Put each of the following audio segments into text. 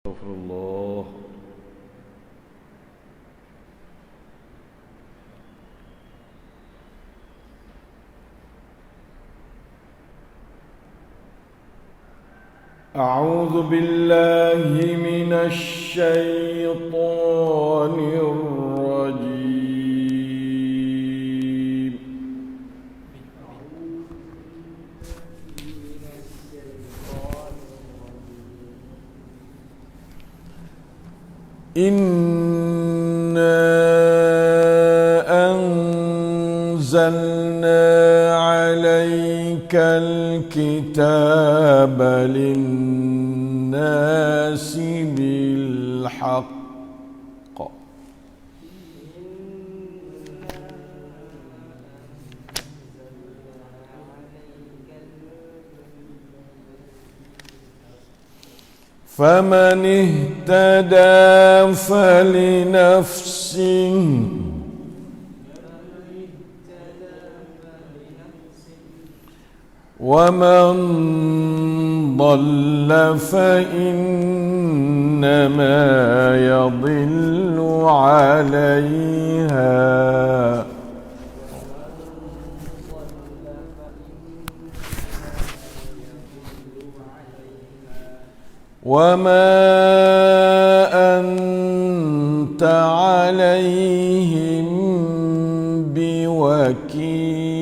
Astagfirullah. A'udzu billahi minasy syaithanir rajim. Inna anzalna 'alaikal kitaba lin-nasi bil haqq faman ihtada falinafsihi وَمَنْ ضَلَّ فَإِنَّمَا يَضِلُّ عَلَيْهَا وَمَا أَنْتَ عَلَيْهِمْ بِوَكِيلٍ.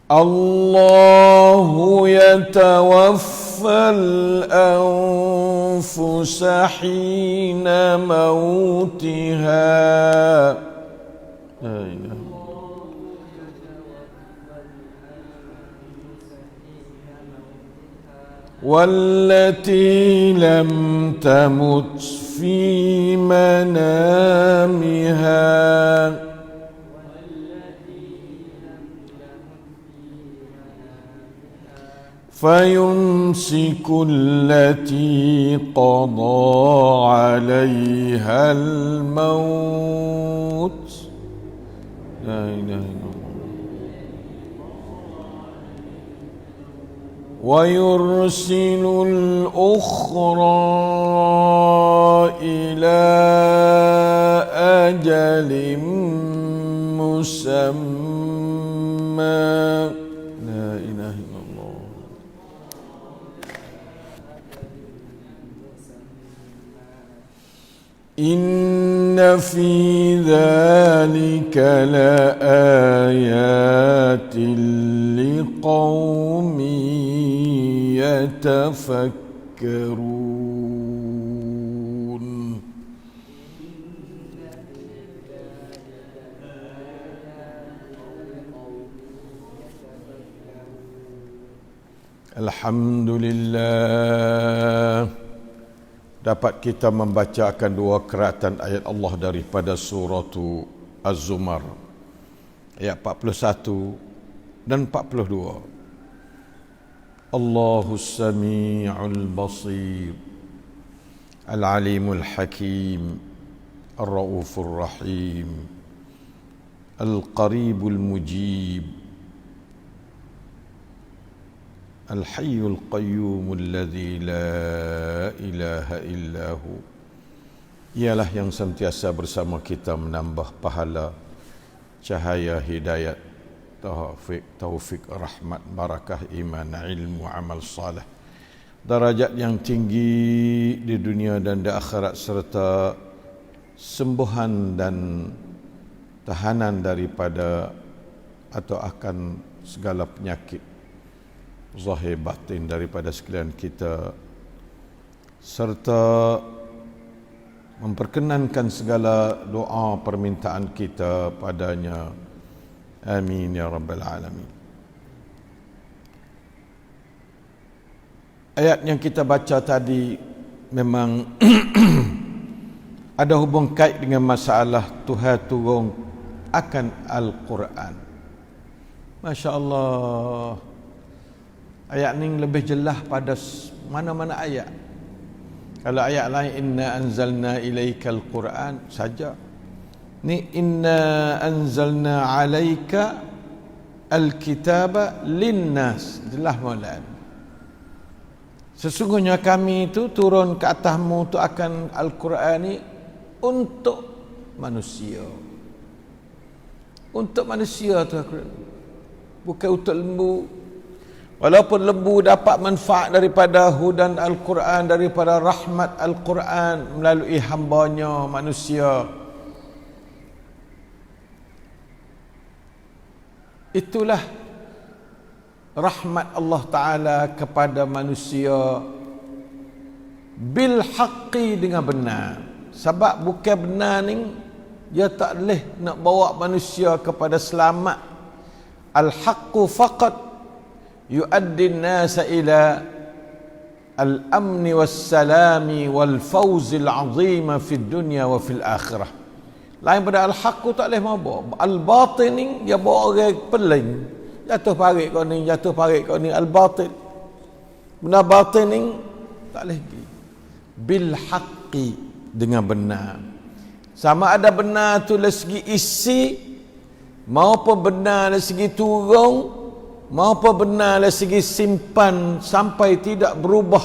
Allahu yatawaffal anfusa hina mautiha wallati lam tamut fi manamiha فيمسك التي قضى عليها الموت لا إله إلا الله ويرسل الأخرى إلى أجل مسمى لا إله إلا الله Inna fi dzalika laayatin liqaumin yatafakkarun. Alhamdulillah, dapat kita membacakan dua keratan ayat Allah daripada surah Az-Zumar ayat 41 dan 42. Allahus Sami'ul Basir, Al-Alimul Hakim, Ar-Raufur Rahim, Al-Qaribul Mujib, Al-Hayyul Qayyum alladzi la ilaha illahu. Ialah yang sentiasa bersama kita menambah pahala, cahaya hidayat, taufik, rahmat, barakah, iman, ilmu, amal saleh, darajat yang tinggi di dunia dan di akhirat, serta sembuhan dan tahanan daripada atau akan segala penyakit zahir batin daripada sekalian kita, serta memperkenankan segala doa permintaan kita padanya. Amin ya rabbal alamin. Ayat yang kita baca tadi memang ada hubung kait dengan masalah Tuhan turun akan Al-Quran. Masya Allah, ayat ni lebih jelas pada mana-mana ayat. Kalau ayat lain inna anzalna ilaikal Quran saja, ni inna anzalna alaika al-kitaba linnas, jelas maulan. Sesungguhnya kami itu turun ke atasmu tu akan Al-Quran ni untuk manusia. Untuk manusia tu Al-Quran. Bukan untuk lembu. Walaupun lembu dapat manfaat daripada hudan Al-Quran, daripada rahmat Al-Quran melalui hambanya manusia, itulah rahmat Allah Ta'ala kepada manusia bil haqqi, dengan benar. Sebab bukan benar ni dia tak boleh nak bawa manusia kepada selamat. Al-haqqu faqat yuaddi an-nasa ila al-amni was-salami wal-fawzil azima fid dunya wa fil akhirah. Lain pada al-haqqu tak boleh bawa. Al-batil ni dia bawa orang peling, jatuh parit kau ni, jatuh parit kau ni. Al-batil, benda batil ni tak boleh pergi. Bil haqqi, dengan benar. Sama ada benar tu dari segi isi maupun benar dari segi turun, maupun benar dari segi simpan sampai tidak berubah,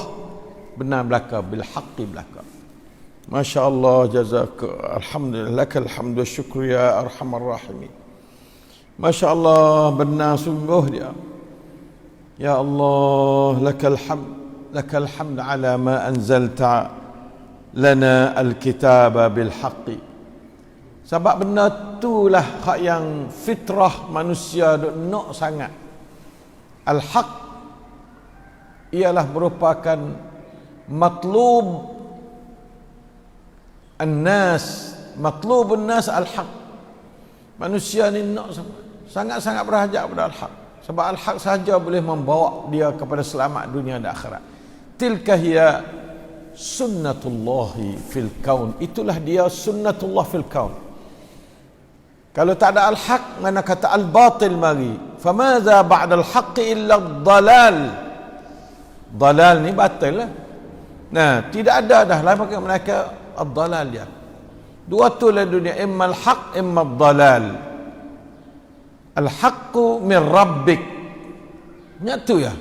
benar belaka, bil haqqi belaka. Masya Allah, jazaka, alhamdulillah, lakal hamdu wa syukru ya arhamar rahimin. Masya Allah, benar sungguh dia. Ya Allah, lakal hamd ala ma anzalta lana al-kitaba bil haqqi. Sebab benda itulah hak yang fitrah manusia duk nak sangat. Al-haq ialah merupakan matlub an-nas al-haq. Manusia ni nak sangat-sangat berhajat pada al-haq. Sebab al-haq sahaja boleh membawa dia kepada selamat dunia dan akhirat. Tilka hiya sunnatullahi fil kaun. Itulah dia sunnatullah fil kaun. Kalau tak ada al-haq, mana kata al-batil mari. Famadza ba'da al-haqqi illa ad-dalal. Dalal ni batil lah. Nah, tidak ada dah lain pakai mereka ad-dalal dia. Dua tu lah dunia, imma al-haq imma ad-dalal. Al-haqqu min rabbik. Nyatu ya.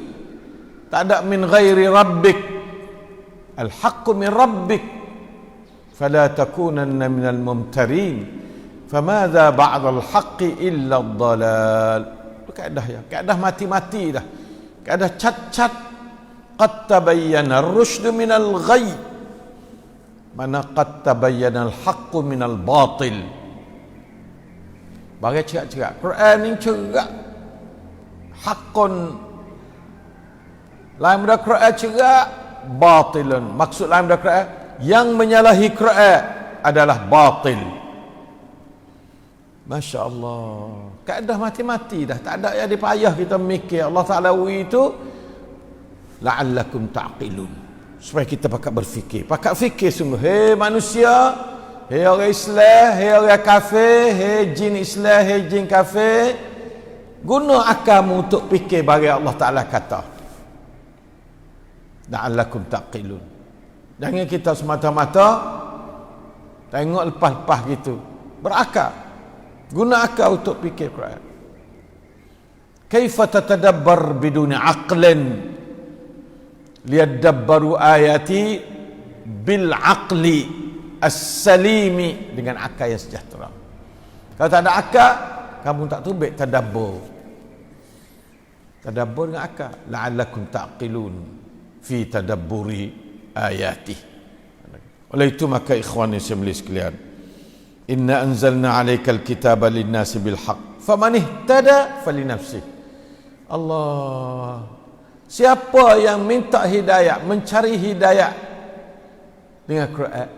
Tak ada min ghairi rabbik. Al-haqqu min rabbik. Fala takunanna minal mumtarin. Famadza ba'da al-haqqi illa ad-dalal. Itu kaedah ya. Kaedah mati-mati dah. Kaedah cat-cat. Qad tabayyana ar-rusydu minal ghayy. Mana qad tabayyana al-haqqu minal batil. Bagi cerak-cerak. Quran ni cerak. Haqqun. Lain pada Quran cerak. Batilun. Maksud lain pada Quran, yang menyalahi Quran adalah batil. Masya Allah, kaedah mati-mati dah. Tak ada yang dipayah kita mikir. Allah Ta'ala itu la'allakum ta'qilun, supaya kita pakat berfikir, pakat fikir sungguh. Hei manusia, hei orang Islam, hei orang kafir, hei jin Islam, hei jin kafir, guna akalmu untuk fikir bagi Allah Ta'ala kata. La'allakum ta'qilun. Jangan kita semata-mata tengok lepas-lepas gitu. Berakal. Guna akal untuk fikir Quran. Kaifa tatadabbar biduni aqlin liyadabbaru ayati bil aqli as-salimi, dengan akal yang sejahtera. Kalau tak ada akal, kamu tak tubik tadabbur. Tadabbur dengan akal. La'allakum ta'qilun fi tadabburi ayati. Oleh itu maka ikhwan yang sekalian, inna anzalna alaikal kitaba linnasi bilhaq faman ihtada falinafsih. Allah, siapa yang minta hidayah, mencari hidayah dengan Quran,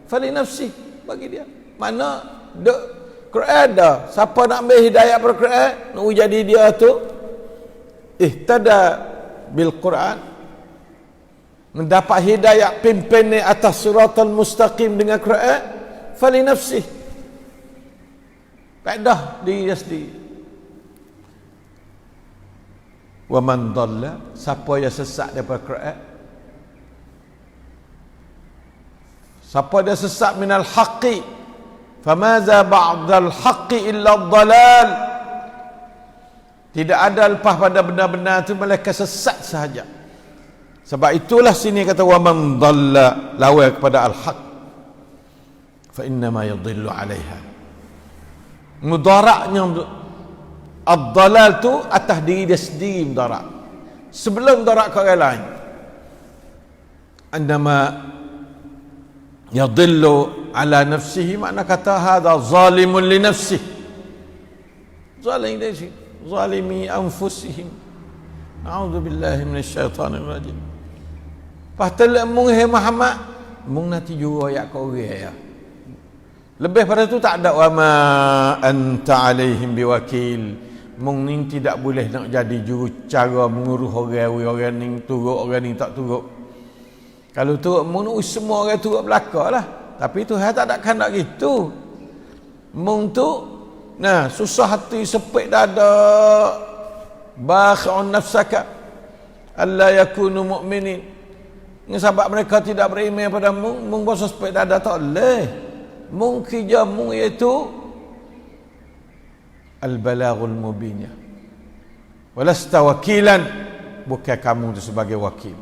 falinafsih, bagi dia. Mana Quran ada, siapa nak ambil hidayah pada Quran, nak jadi dia tu ihtada bil Quran, mendapat hidayah pimpin atas siratal mustaqim dengan Quran, falinafsih. Kaedah diri dia sendiri. Wa man dhalla, siapa yang sesat daripada Quran, siapa dia sesat minal haqqi, famadza ba'dal haqqi illa dhalal. Tidak ada lepas pada benar-benar itu mereka sesat sahaja. Sebab itulah sini kata wa man dhalla lawa kepada al-haq fa inna ma yadhillu 'alaiha. Mudaraknya ad-dhalal tu atas diri dia sendiri mudarak. Sebelum mudarak ke orang lain. Andama yadhillu ala nafsihi, makna kata hadha zalimun li nafsihi. Zalim dia sih. Zalimi anfusihim. A'udzubillahi minasyaitanir rajim. Pasal mung Muhammad, mung nanti juga ayat kau ya. Lebih pada tu tak ada wa ma anta alaihim biwakil. Mung ning tidak boleh nak jadi juru cara menguruh orang ning turut orang ning tak turut. Kalau turut mung semua orang turut belakalah. Tapi Tuhan tak ada kandak gitu. Mung tu nah susah hati, sepit dada, bakhun nafsaka alla yakunu mu'minin. Sebab mereka tidak beriman pada mung bosan sepit dada tak boleh. Mung kerja mung iaitu al-balaghul mubin. Walasta wakilan, bukan kamu itu sebagai wakil.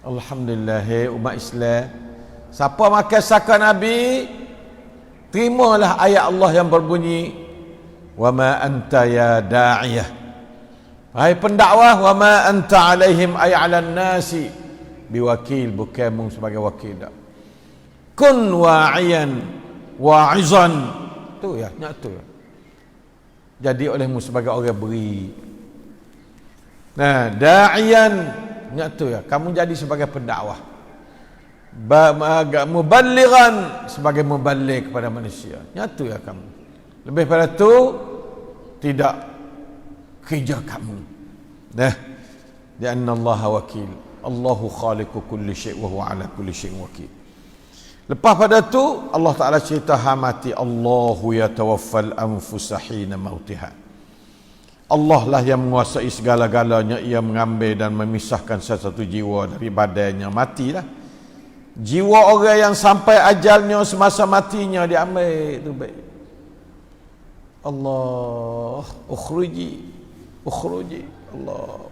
Alhamdulillah umat Islam, siapa makan saka Nabi, terimalah ayat Allah yang berbunyi wa ma anta ya da'iyah, hai pendakwah, wa ma anta alaihim ay 'alan nasi biwakil, bukan mung sebagai wakil dak. Kun wa'iyan wa'izan, tu ya, nyatu ya. Jadi olehmu sebagai orang beri. Nah, da'iyan, nyatu ya, kamu jadi sebagai pendakwah. Muballighan, sebagai muballigh kepada manusia. Nyatu ya kamu. Lebih pada tu tidak kerja kamu. Nah, lianna Allah wakil. Allahu khaliqu kulli syai' wa huwa ala kulli syai'in wakil. Lepas pada tu Allah Taala cerita mati, Allahu yatawaffal anfusa hina mautiha. Allah lah yang menguasai segala-galanya. Ia mengambil dan memisahkan satu jiwa dari badannya. Matilah. Jiwa orang yang sampai ajalnya semasa matinya diambil itu baik. Allah, ukhruji Allah.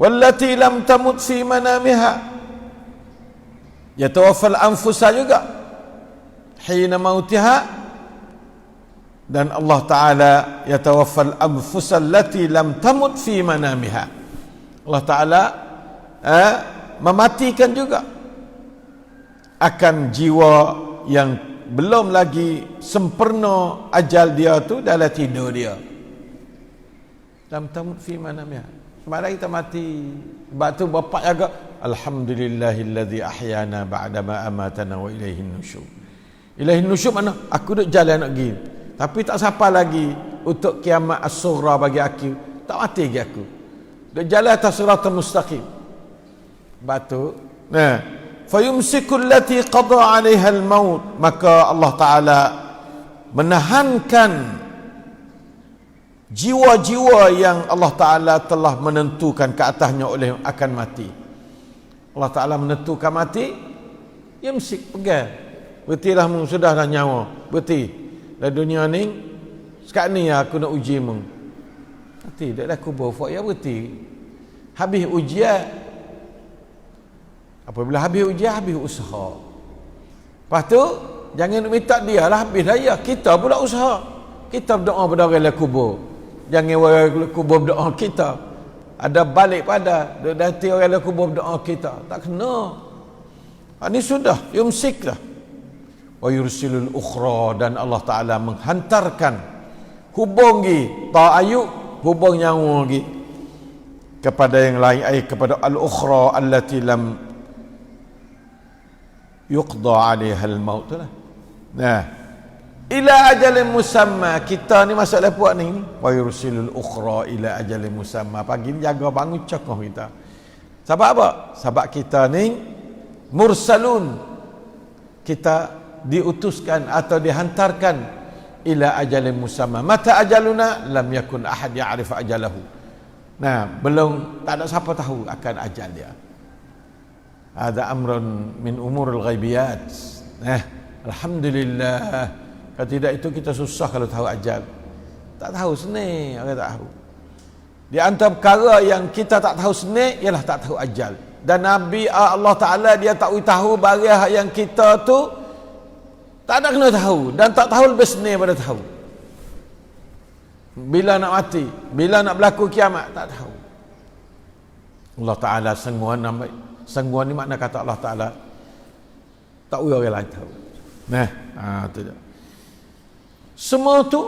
Wallati lam tamut fi manamiha, yatawaffal anfusa juga hina mautiha. Dan Allah Ta'ala yatawaffal anfusa allati lam tamut fi manamiha. Allah Ta'ala mematikan juga akan jiwa yang belum lagi sempurna ajal dia tu dalam tidur dia. Lam tamut fi manamiha. Semalam kita mati. Sebab tu bapak jaga, alhamdulillahillazi ahyana ba'dama amatana wa ilaihin nusyur. Ilaihin nusyur mana? Aku duk jalan nak pergi, tapi tak siapa lagi untuk kiamat as-sughra bagi aku. Tak mati lagi aku. Duk jalan atas siratal mustaqim. Batu. Nah, fayumsikul lati qada 'alaiha al-maut, maka Allah Taala menahankan jiwa-jiwa yang Allah Ta'ala telah menentukan ke atasnya oleh akan mati. Allah Ta'ala menentukan mati, yamsik, pegang. Bertilah mung sudah dah nyawa. Berti. Dalam dunia ni, sekarang ni aku nak uji mung. Nanti dah kubur fak ya berti. Habis ujian. Apabila habis ujian, habis usaha. Lepas tu, jangan minta dia lah habis dah ya. Kita pula usaha. Kita berdoa pada orang yang kubur. Jangan orang kubur berdoa kita. Ada balik pada nanti orang yang kubur berdoa kita. Tak kena. Ini sudah yumsik dah. Wa yursilul ukhra, dan Allah Ta'ala menghantarkan hubung lagi ta'ayuk, hubung nyawa lagi kepada yang lain, kepada al-ukhra allati lam yuqda 'alaiha al-maut lah. Nah, ila ajalin musamma, kita ni masalah puak ni wa yursilul ukhra ila ajalin musamma. Pagi ni jaga bangun cokoh kita. Sebab apa? Sebab kita ni mursalun, kita diutuskan atau dihantarkan ila ajalin musamma. Mata ajaluna lam yakun ahad ya'rif ajalahu. Nah, belum, tak ada siapa tahu akan ajal dia. Ada amrun min umurul ghaibiyat. Alhamdulillah. Kalau tidak itu kita susah kalau tahu ajal. Tak tahu senik, orang tak tahu. Di antara perkara yang kita tak tahu senik ialah tak tahu ajal. Dan Nabi Allah Ta'ala dia tak tahu barang yang kita tu tak ada kena tahu, dan tak tahu lebih senik pada tahu. Bila nak mati, bila nak berlaku kiamat, tak tahu. Allah Ta'ala sengguan ni makna kata Allah Ta'ala tak orang lain tahu. Nah, tu je. Semua tu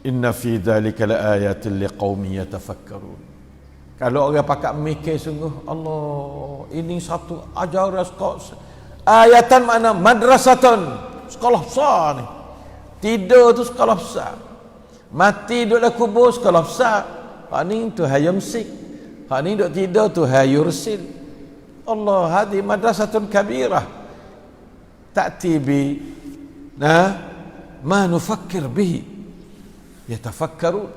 inna fi dzalika laayatin liqaumin yatafakkarun. Kalau orang pakak mikir sungguh, Allah, ini satu ajaran sekolah. Ayatan makna madrasatun, sekolah besar ni. Tidur tu sekolah besar. Mati duduk dalam kubur sekolah besar. Hak ni tu hayamsik. Hak ni duduk tidur tu hayursil. Allah, hadi madrasatun kabirah. Ta'ti bi ma nufakkir bihi. Yatafakkarun.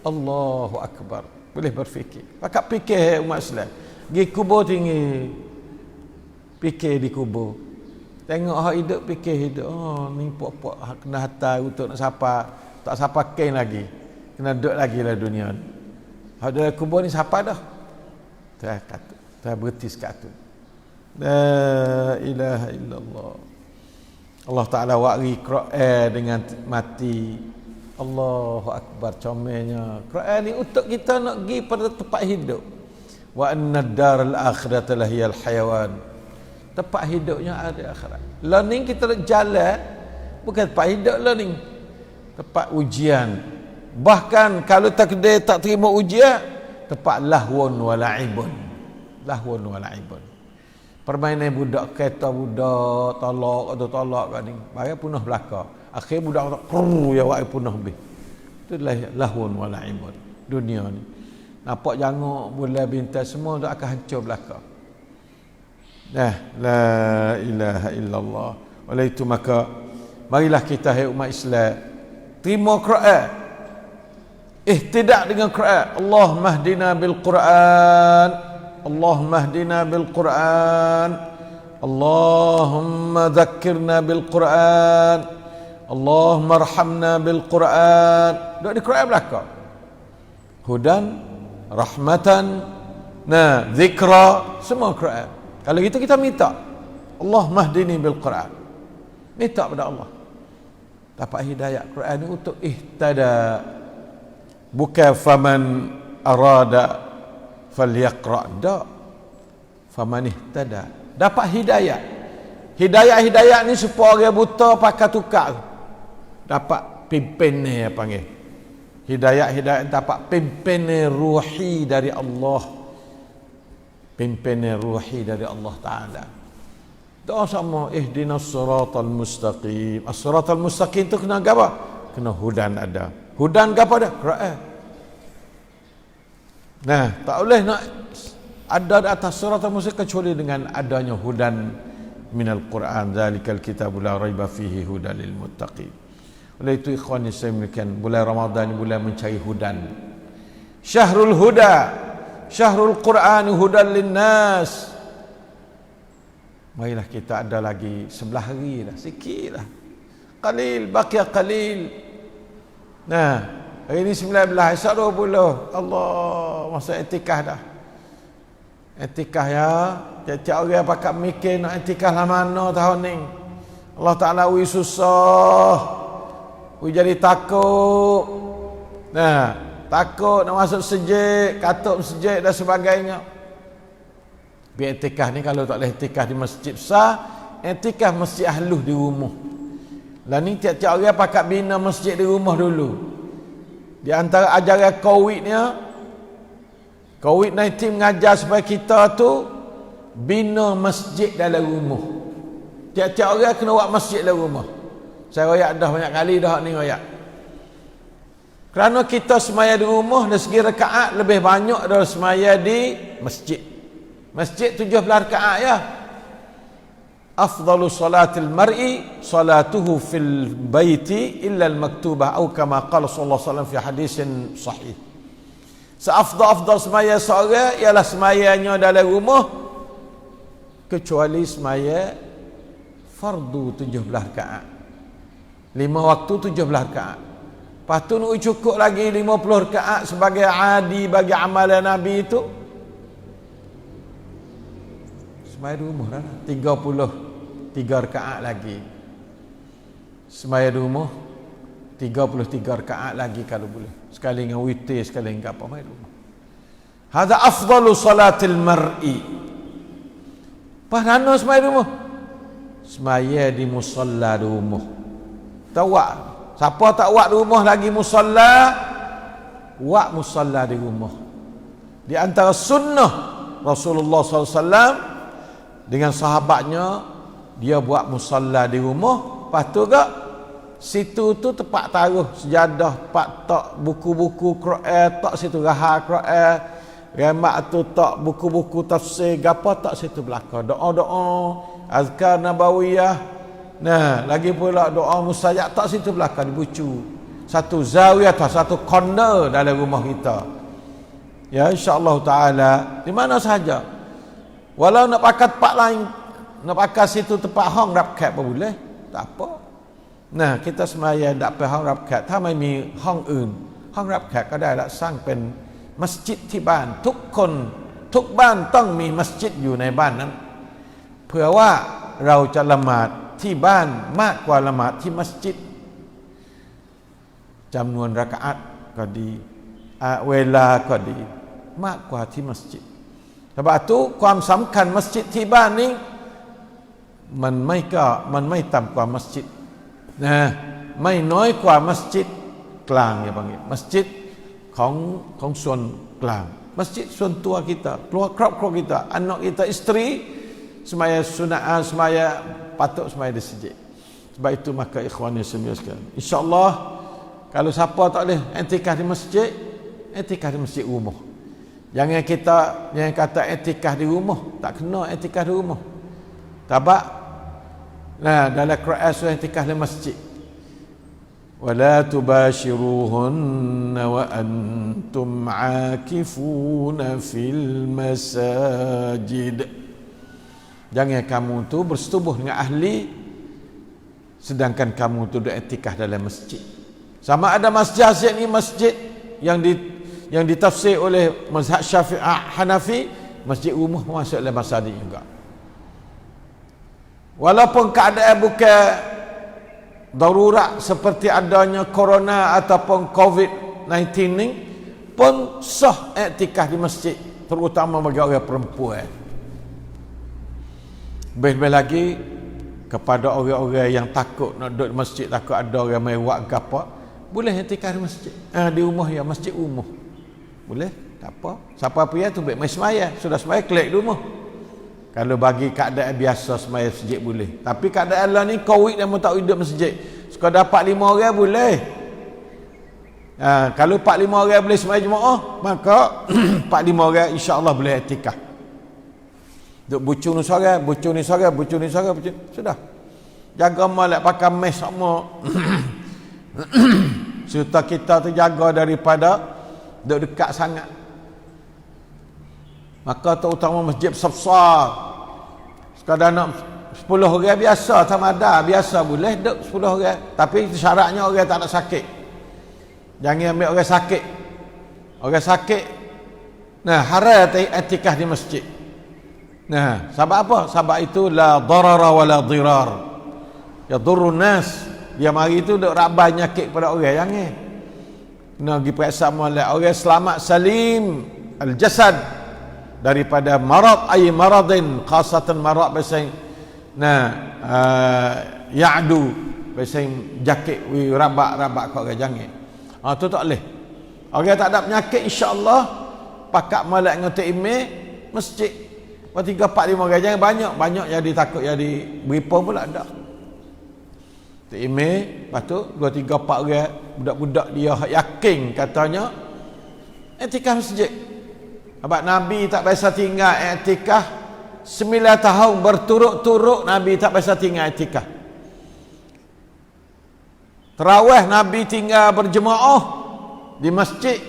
Allahu akbar. Boleh berfikir. Pakak fikir umat Islam. Pergi kubur tinggi. Fikir di kubur. Tengok hak hidup, fikir hidup. Oh, ni puak-puak kena hantar untuk nak sapa. Tak sapa kain lagi. Kena duduk lagi lah dunia ni. Hak dalam kubur ni sapa dah. Tak berhenti sekat tu. La ilaha illallah. Allah Ta'ala wakri Quran dengan mati. Allahu Akbar, comelnya. Quran ni untuk kita nak pergi pada tempat hidup. Wa anna ad-daral akhirata lahiyal hayawan. Tempat hidupnya ada akhirat. Learning kita nak jalan bukan tempat hidup learning. Tempat ujian. Bahkan kalau takdir tak terima ujian, tempat lahwun wa la'ibun. Lahwun wa la'ibun. Permainan budak, kereta budak, tolak atau tolak kan ni. Bagai punah belaka. Akhir budak kata, ya wak punah habis. Itulah lahwun wa la'ibun. Dunia ni. Nampak janguk, bulan bintang semua tu akan hancur belaka. Nah, la ilaha illallah. Oleh itu maka marilah kita hai umat Islam terima Quran. Ihtidak dengan Quran. Allahumma hdina bil Quran. Allahumma hdina bil Quran. Allahumma dzakkirna bil Quran. Allahumma arhamna bil Quran. Duk di Quran belaka. Hudan, rahmatan, zikra, semua Quran. Kalau gitu kita minta Allah mahdini bil Quran. Minta pada Allah dapat hidayah. Quran ni untuk ihtada, bukan faman arada falyaqra, dak. Faman ihtada dapat hidayah. Hidayah ni supaya orang buta pakai tukar dapat pimpin ni panggil. Hidayah dapat pimpin ruhi dari Allah. Pimpinan ruhi dari Allah Ta'ala. Doa sama ihdinas siratal mustaqim. As-siratal mustaqim tu kena apa? Kena hudan ada. Hudan apa dah? Quran. Nah, tak boleh nak ada di atas siratal mustaqim kecuali dengan adanya hudan minal Quran. Zalikal kitabul la raiba fihi hudan lil muttaqin. Oleh itu ikhwan saya memiliki bulan Ramadan ni bulan mencari hudan. Syahrul huda. Syahrul Quran hudan linnas. Marilah kita ada lagi 11 hari dah, sikit dah. Qalil, baqiya qalil. Nah, hari ni 19, esok 20. Allah, masa etikah dah. Etikah ya, tiap-tiap orang pakat mikir nak etikah lah mana tahun ni. Allah Ta'ala ui susah. Ui jadi takut. Nah, takut nak masuk masjid, katuk masjid dan sebagainya. Biar etikah ni kalau tak boleh etikah di masjid besar, etikah masjid ahluh di rumah. Lah ni tiap-tiap orang pakat bina masjid di rumah dulu. Di antara ajaran COVID-19 mengajar supaya kita tu bina masjid dalam rumah. Tiap-tiap orang kena buat masjid dalam rumah. Saya royak dah banyak kali dah ni royak. Kerana kita semaya di rumah dari segi rakaat lebih banyak daripada semaya di masjid. Masjid 17 rakaat ya. Afdalu salatil mar'i salatuhu fil baiti illa al-maktubah atau kama qala sallallahu alaihi wasallam fi hadisin sahih. Seafdal semaya seorang ialah semayanya dalam rumah kecuali semaya fardu 17 rakaat. 5 waktu 17 rakaat. Lepas tu nak cukup lagi 50 rakaat sebagai adi bagi amalan Nabi itu. Semaya di rumah dah 33 rakaat lagi. Semaya di rumah 33 rakaat lagi kalau boleh. Sekali dengan witir, sekali dengan apa mai rumah. Hadza afdalu salatil mar'i. Padahal semaya di rumah. Semaya di musalla di rumah. Tawak. Siapa tak wak di rumah lagi musalla, wak musalla di rumah. Di antara sunnah Rasulullah SAW dengan sahabatnya, dia buat musalla di rumah. Lepas tu ke situ tu tempat taruh sejadah, tempat tak buku-buku Quran, tak situ rahal Quran, remak tu tak buku-buku tafsir, gapo tak situ belakang. Doa-doa, azkar nabawiyah. Nah, lagi pula doa mustajab tak situ belakang dibucu. Satu zawiyah atau satu corner dalam rumah kita. Ya, insya-Allah taala di mana saja. Walau nak pakai tempat lain, nak pakai situ tempat hang rap kat pun boleh. Tak apa. Nah, kita semaya tak pe hang rap kat, ถ้าไม่มีห้องอื่นห้องรับแขกก็ได้ละสร้างเป็นมัสยิดที่บ้านทุกคนทุกบ้านต้องมีมัสยิดอยู่ในบ้านนั้นเผื่อว่าเราจะละหมาดที่บ้านมากกว่าละหมาดที่มัสยิดจำนวนรากะอัตก็ดีเวลาก็ดีมากกว่าที่มัสยิดsebab ituความสำคัญมัสยิดที่บ้านนี้มันไม่ต่ำกว่ามัสยิดนะไม่น้อยกว่ามัสยิดกลางya bangมัสยิดของส่วนกลางมัสยิดส่วนตัวkitaครอบครัวkita anak kita isteri semaya sunat semaya patut semaya di masjid. Sebab itu maka ikhwani sekalian, insya-Allah kalau siapa tak boleh i'tikaf di masjid, i'tikaf di masjid rumah. Jangan kita yang kata i'tikaf di rumah, tak kena i'tikaf di rumah. Tabak nah dalam Quran surah i'tikaf di masjid. Wala tubashiruhunna wa antum 'akifuna fil masajid. Jangan kamu tu bersetubuh dengan ahli sedangkan kamu tu duduk i'tikaf dalam masjid. Sama ada masjid ni masjid yang ditafsir oleh mazhab Syafi'i Hanafi, masjid rumah masuk dalam masjid juga. Walaupun keadaan bukan darurat seperti adanya corona ataupun COVID-19 ni pun sah i'tikaf di masjid, terutama bagi orang perempuan. Lebih lagi kepada orang-orang yang takut nak duduk di masjid, takut ada orang mewak ke apa, boleh i'tikaf di masjid. Di rumah ya, masjid rumah. Boleh, tak apa. Siapa pergi tu baik mai semaya, sudah semaya klik di rumah. Kalau bagi keadaan biasa semaya masjid boleh. Tapi keadaan lah ni Covid dan tak hidup masjid. Suka dapat 5 orang boleh. Kalau 4-5 orang boleh semaya jemaah, maka 4-5 orang insya-Allah boleh i'tikaf. Duk bucu ni suara, sudah. Jaga malak pakai mes sama. Serta kita terjaga daripada duk dekat sangat. Maka terutama masjid besar. Sekadar nak 10 orang biasa, tamada biasa boleh duk 10 orang. Tapi syaratnya orang tak nak sakit. Jangan ambil orang sakit. Orang sakit. Nah, haram i'tikaf di masjid. Nah, sebab apa? Sebab itu la darara wa la dirar. Yadurrun nas. Dia mari itu duk rabai nyakit pada orang, jangan. Kena pergi periksa molek orang selamat salim al-jasad daripada marad ay maradin khasatan marad bahasa ya'du bahasa jakit rabak kau orang jangan. Tu tak boleh. Orang tak ada penyakit insya-Allah pakak molek ngotek email masjid. 3 4 5 orang jangan banyak jadi takut jadi berapa pula dak. Email, lepas tu 2 3 4 orang budak-budak dia yakin katanya i'tikaf masjid. Sebab Nabi tak biasa tinggal i'tikaf 9 tahun berturut-turut. Nabi tak biasa tinggal i'tikaf. Tarawih Nabi tinggal berjemaah di masjid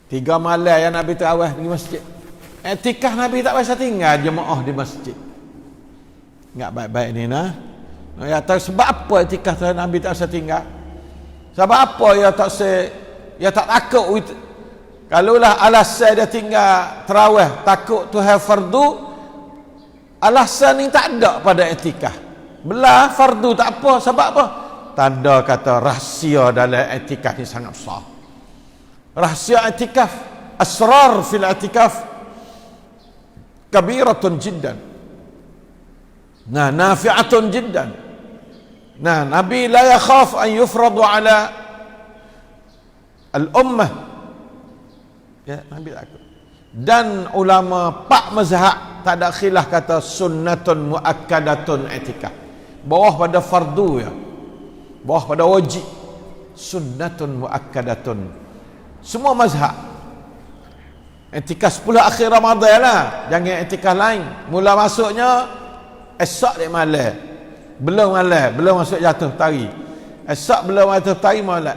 3 malam yang Nabi tarawih di masjid. I'tikaf Nabi tak biasa tinggal jemaah di masjid. Enggak baik-baik ni nah. Ya tahu sebab apa i'tikaf Nabi tak biasa tinggal? Sebab apa ia tak takut kalaulah alasan dia tinggal terawih takut Tuhan fardu, alasan ni tak ada pada etikah. Belah fardu tak apa, sebab apa? Tanda kata rahsia dalam etikah ni sangat besar. Rahsia etikaf, asrar fil etikaf kabiratun jiddan. Nah, nafi'atun jiddan. Nah, Nabi la yakhaf an yufradu ala al-ummah. Ya, Nabi takut. Dan ulama pak mazhab tak ada khilaf kata sunnatun muakkadatun etikah. Bawah pada fardu ya. Bawah pada wajib. Sunnatun muakkadatun. Semua mazhab. Etikah 10 akhir Ramadan lah. Jangan etikah lain. Mula masuknya esok dia malam. Belum masuk jatuh tari. Esok belum jatuh tari malam.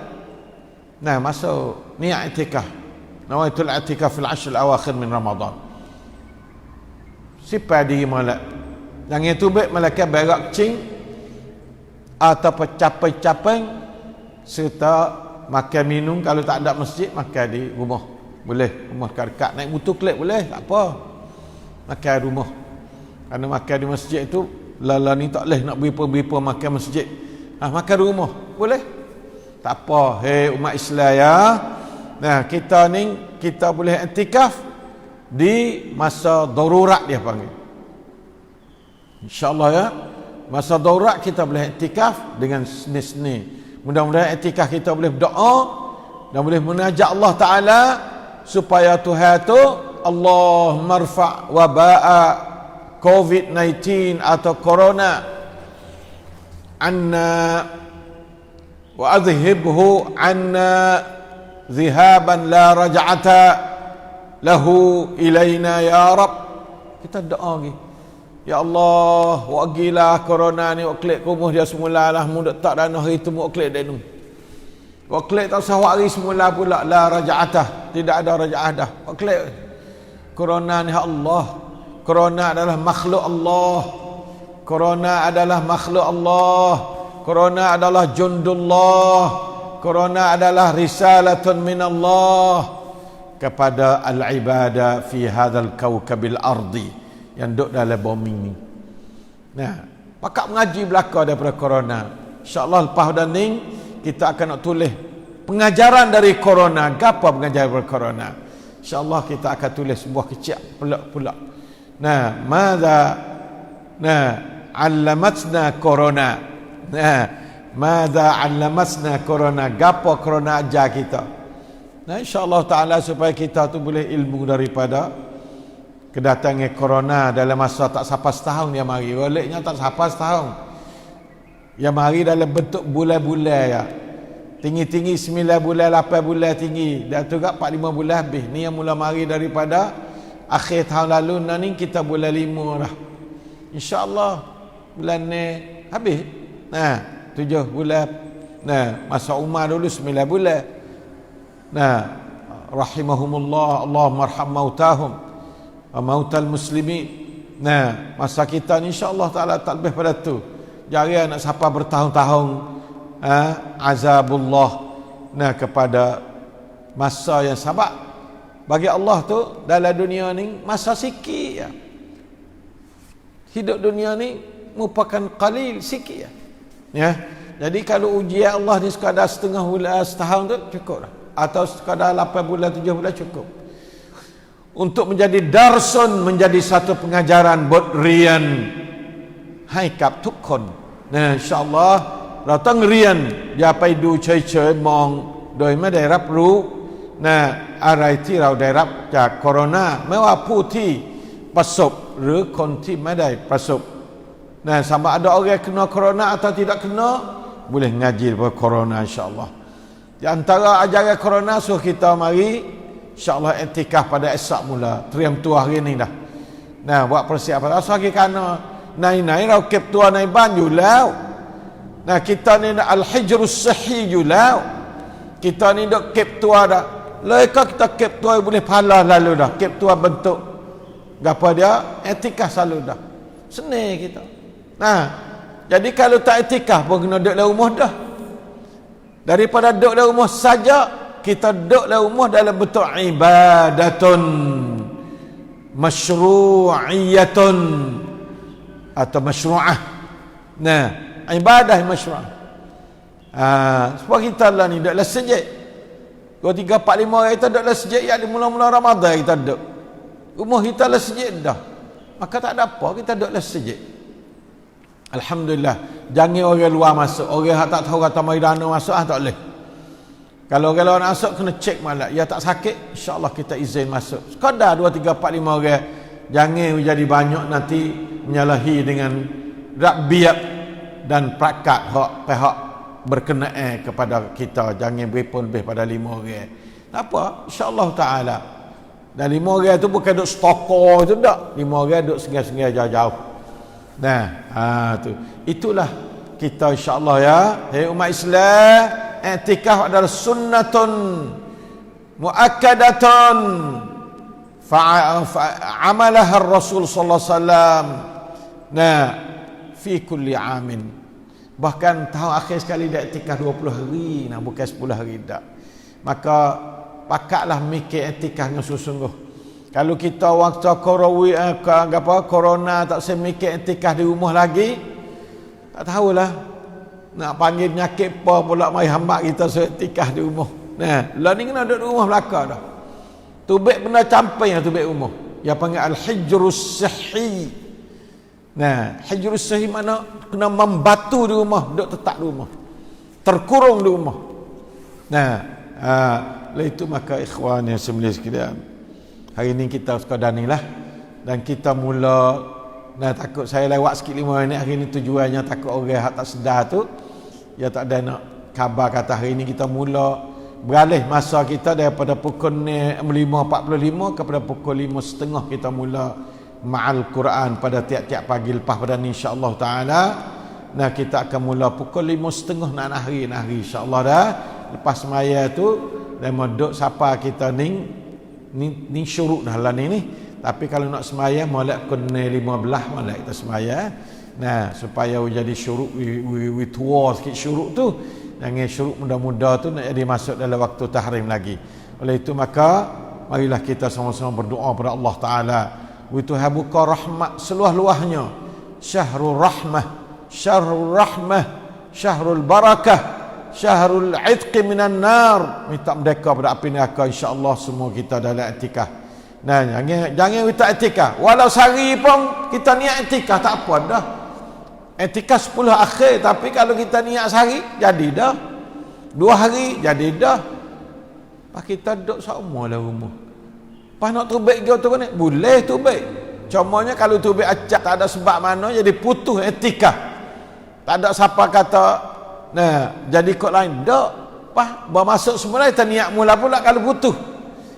Nah, masuk niat etikah. Nawaitul etikah fil ashr al-awakhir min Ramadan. Sipai diri malam. Jangan tu baik malaikat berak cing atau capai-capai serta makan minum. Kalau tak ada masjid, makan di rumah. Boleh, rumah dekat-dekat. Naik motor kelip boleh, tak apa. Makan di rumah. Kerana makan di masjid itu lala ni tak boleh nak beri-beri makan masjid. Makan di rumah boleh, tak apa. Hei umat Islam ya, nah kita ni kita boleh iktikaf di masa darurat dia panggil, InsyaAllah ya. Masa darurat kita boleh iktikaf dengan seni-seni. Mudah-mudahan iktikaf kita boleh berdoa dan boleh munajat Allah Ta'ala supaya Tuhan tu Allah marfa' waba'a COVID-19 atau corona anna wa adhibhu anna zihaban la raj'ata lahu ilaina ya Rab. Kita doa lagi, ya Allah wagilah corona ni waklik kumuh dia semula lah mudah tak dan hari tu waklik dia nu waklik tak usah hari semula pula la raj'ata, tidak ada raj'ah dah waklik corona ni Allah. Corona adalah makhluk Allah. Corona adalah makhluk Allah. Corona adalah jundullah. Corona adalah risalatun min Allah kepada al-ibadah fi hadzal kawkabil ardi yang duduk dalam bumi ni. Nah, pakak mengaji belaka daripada corona. InsyaAllah lepas dan ni kita akan nak tulis pengajaran dari corona. Apa pengajaran dari corona? InsyaAllah kita akan tulis sebuah kecil pula. Nah, allamatna corona. Nah, madza allamatna corona. Gapo corona ajar kita. Nah, insya-Allah taala supaya kita tu boleh ilmu daripada kedatangan corona dalam masa tak sampai setahun dia mari. Waliknya tak sampai setahun. Dia mari dalam bentuk bulan-bulan ya. Tinggi-tinggi 9 bulan, 8 bulan tinggi. Dah tu kat 4-5 bulan habis. Ni yang mula mari daripada akhir tahun lalu. Ni kita bulan 5 dah. InsyaAllah bulan ni habis. Nah, 7 bulan. Nah, masa Umar dulu 9 bulan. Nah, rahimahumullah, Allahumma arham mautahum wa mautal muslimin. Nah, masa kita ni insya-Allah taala tak lebih pada tu. Jangan nak sampai bertahun-tahun azabullah. Nah, kepada masa yang sabar. Bagi Allah tu dalam dunia ni masa sikit ya. Hidup dunia ni merupakan qalil sikit ya. Ya. Jadi kalau ujian Allah ni sekadar setengah bulan, setahun tu cukup dah. Atau sekadar 8 bulan, 7 bulan cukup. Untuk menjadi darsun, menjadi satu pengajaran buat rian. Hai kap ทุกคน Nah, insya-Allah เราต้องเรียนอย่าไปดูเฉยๆมองโดยไม่ได้รับรู้นะอะไรที่เราได้รับจากโควิดไม่ว่าผู้ที่ประสบหรือคนที่ไม่ได้ประสบนะsama ada orang kena corona atau tidak kena boleh ngaji daripada corona insya-Allah. Di antara ajaran corona suruh kita mari insya-Allah iktikaf pada esok mula teriam tua hari ni dah. Nah, buat persiapan asal lagi kana nai-nai เราเก็บตัวในบ้านอยู่แล้ว Nah, kita ni nak al-hijrus sahih juga. Kita ni dak kep tua dah. Leka kita kep tua boleh pahala lalu dah. Kep tua bentuk gapo dia? Etikah selalu dah. Senang kita. Nah, jadi kalau tak etikah pun kena duduk dalam rumah dah. Daripada duduk dalam rumah saja, kita duduk dalam rumah dalam bentuk ibadatun masyru'iyatun atau masyru'ah. Nah, ibadah masyru'ah. Sebab kita lah ni duduk dalam sejid. 2, 3, 4, 5 orang kita duduk dalam sejid ya, di mula-mula Ramadan kita duduk. Rumah kita dalam sejid dah. Maka tak ada apa kita duduk dalam sejid. Alhamdulillah. Jangan orang luar masuk. Orang yang tak tahu kata mari dana masuk tak boleh. Kalau orang luar masuk kena cek malam. Ya tak sakit, insya-Allah kita izin masuk. Sekadar 2, 3, 4, 5 orang. Jangan jadi banyak nanti menyalahi dengan rakyat dan perakat hak pihak berkenaan kepada kita. Jangan beri pun lebih pada 5 orang. Apa? Insya-Allah taala. Dan 5 orang tu bukan duduk stokor tu tak. 5 orang duduk sengai-sengai jauh-jauh. Nah, tu. Itulah kita insya-Allah ya. Hai umat Islam, i'tikaf adalah sunnatun muakkadatun fa'amalaha Rasul sallallahu alaihi wasallam. Nah, fi kulli amin. Bahkan tahun akhir sekali dia i'tikaf 20 hari, nah bukan 10 hari dak. Maka pakatlah mikir i'tikaf dengan sungguh-sungguh. Kalau kita waktu corona tak saya mikir i'tikaf di rumah lagi, tak tahulah nak panggil penyakit apa pula mai hamba kita suruh i'tikaf di rumah. Nah, lah ni kena duduk di rumah belaka dah. Tubik benda camping tubik rumah. Yang panggil al-hijrus sihhi. Nah, hijrus sihhi mana kena membatu di rumah, duduk tetap di rumah. Terkurung di rumah. Nah, itu maka ikhwan yang sembilan sekalian. Hari ni kita sekadar ni lah. Dan kita mula, nah takut saya lewat sikit 5 minit hari ni tujuannya takut orang tak sedar tu. Ya tak ada nak khabar kata hari ni kita mula beralih masa kita daripada pukul 5.45 kepada pukul 5.30 kita mula ma'al Quran pada tiap-tiap pagi lepas pada ni insya-Allah taala. Nah kita akan mula pukul 5.30 nak hari insya-Allah dah. Lepas semaya tu dan duduk siapa kita ni syuruk dah lah ni. Tapi kalau nak semaya molek pukul 15 molek kita semaya. Nah supaya jadi syuruk we tua sikit syuruk tu. Jangan syuruk muda-muda tu nak jadi masuk dalam waktu tahrim lagi. Oleh itu maka marilah kita sama-sama berdoa kepada Allah Taala. Tuhan buka rahmat seluas-luasnya. Syahrul rahmah, syahrul rahmah, syahrul barakah, syahrul itqi minan nar. Minta merdeka pada api neraka insya-Allah semua kita dalam i'tikaf. Nah, jangan minta i'tikaf. Walau sehari pun kita niat i'tikaf tak apa dah. I'tikaf 10 akhir tapi kalau kita niat sehari jadi dah. 2 hari jadi dah. Pak kita duduk sama lah rumah. Pas nak tubik dia tu ni boleh tubik. Cumanya kalau tubik acak tak ada sebab mana jadi putus i'tikaf. Tak ada siapa kata nah, jadi kod lain. Tak. Pas bermasuk semula kita niat mula pula kalau putus.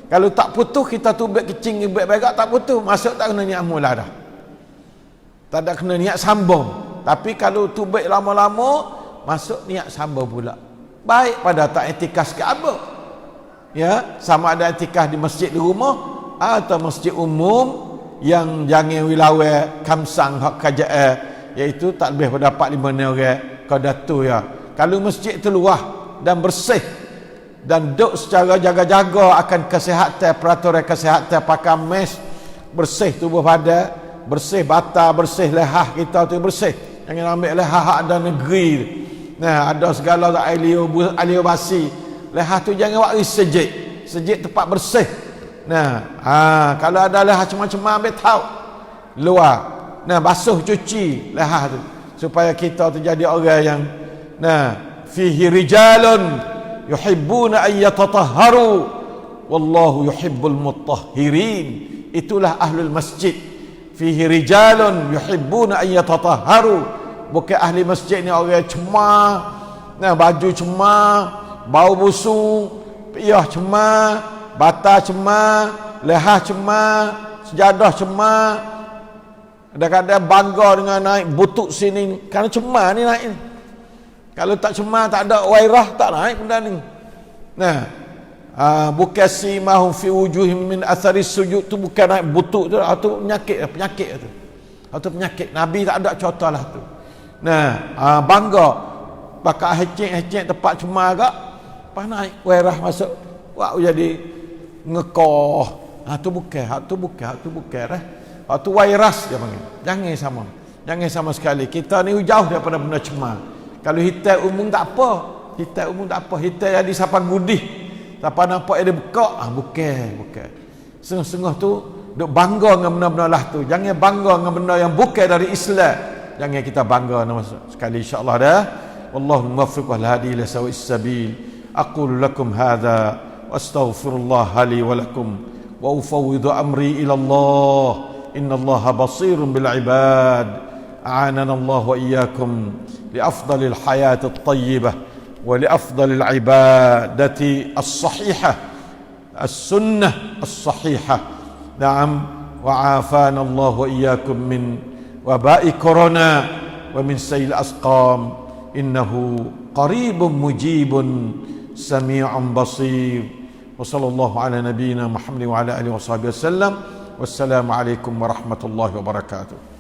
Kalau tak putus kita tubik kecing baik-baik tak putus. Masuk tak kena niat mula dah. Tak ada kena niat sambung. Tapi kalau tubik lama-lama masuk niat sambung pula. Baik pada tak i'tikaf ke apa. Ya, sama ada i'tikaf di masjid di rumah atau masjid umum yang jangan wilayah kamsang hak kajaan iaitu tak lebih pada 4-5 orang kada tu ya. Kalau masjid tu luah dan bersih dan duduk secara jaga-jaga akan kesihatan, peraturan kesihatan pakai mask, bersih tubuh badan, bersih bata, bersih lehah kita tu bersih. Jangan ambil lehah ada negeri. Nah, ada segala alio basi. Lehah tu jangan buat sejid. Sejid tempat bersih. Nah, kalau ada lehah macam-macam ambil tahu. Luar. Nah, basuh cuci lehah tu supaya kita tu jadi orang yang fihi rijalun yuhibbuna an yatatahharu wallahu yuhibbul mutahhirin. Itulah ahlul masjid. Fihi rijalun yuhibbuna an yatatahharu. Bukan ahli masjid ni orang cemar, baju cemar, bau busuk, piyah cemar, bata cemar, lehah cemar, sejadah cemar. Kadang-kadang bangga dengan naik butuk sini kerana cemar ni naik ni. Kalau tak cemar, tak ada wairah, tak naik benda ni. Nah, bukan simahum fi wujuhim min athari sujud tu bukan naik butuk tu, itu penyakit tu. Itu penyakit. Nabi tak ada contoh lah tu. Nah, bangga bakal hecek tempat cemar agak pas naik wairah masuk wak jadi ngekoh. Tu bukan dah. Tu virus dia panggil. Jangan sama sekali. Kita ni jauh daripada benda cemar. Kalau hitam umum tak apa. Hitam jadi sapan gudih. Siapa nampak dia buka, bukan. Setengah-setengah tu duk bangga dengan benda-benda lah tu. Jangan bangga dengan benda yang bukan dari Islam. Jangan kita bangga sekali, insya-Allah dah. Wallahu muwaffiq wal hadi ila sawa'is sabil. Aqulu lakum hadza wastaghfirullah li wa lakum wa ufawwidu amri ila Allah. Innallaha basirun bil ibad. أعاننا الله وإياكم لأفضل الحياة الطيبة ولأفضل العبادة الصحيحة السنة الصحيحة. نعم. وعافانا الله وإياكم من وباء كورونا ومن سيل الأسقام. إنه قريب مجيب سميع بصير. وصلى الله على نبينا محمد وعلى آله وصحبه وسلم. والسلام عليكم ورحمة الله وبركاته.